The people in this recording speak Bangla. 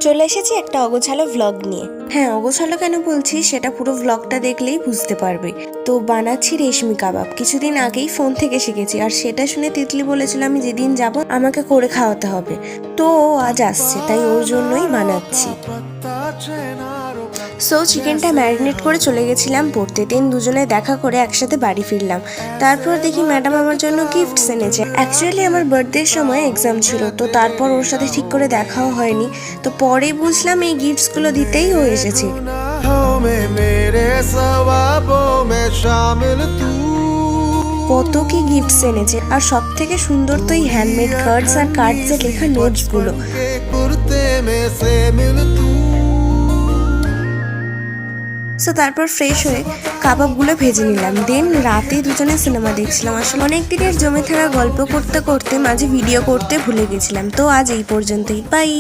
চলে এসেছি একটা অগোছালো ভ্লগ নিয়ে। হ্যাঁ, অগোছালো কেন বলছি সেটা পুরো ভ্লগটা দেখলেই বুঝতে পারবে। তো বানাচ্ছি রেশমি কাবাব। কিছুদিন আগেই ফোন থেকে শিখেছি, আর সেটা শুনে তিতলি বলেছিল আমি যেদিন যাব আমাকে করে খাওয়াতে হবে। তো ও আজ আসছে, তাই ওর জন্যই বানাচ্ছি। সো চিকেনটা ম্যারিনেট করে চলে গেছিলাম পড়তে। দুজনে দেখা করে একসাথে বাড়ি ফিরলাম। তারপর দেখি ম্যাডাম আমার জন্য গিফটস এনেছে। অ্যাকচুয়ালি আমার বার্থডের সময় এক্সাম ছিল, তো তারপর ওর সাথে ঠিক করে দেখাও হয়নি। তো পরে বুঝলাম এই গিফটসগুলো দিতেই ও এসেছে। কত কি গিফটস এনেছে, আর সব থেকে সুন্দর তো এই হ্যান্ডমেড কার্ডস আর কার্ডসে লেখা নোটসগুলো। সো তারপর ফ্রেশ হয়ে কাবাবগুলো ভেজে নিলাম। দেন রাতে দুজনে সিনেমা দেখছিলাম। আসলে অনেক দিনের জমে থাকা গল্প করতে করতে মাঝে ভিডিও করতে ভুলে গেছিলাম। তো আজ এই পর্যন্তই, বাই।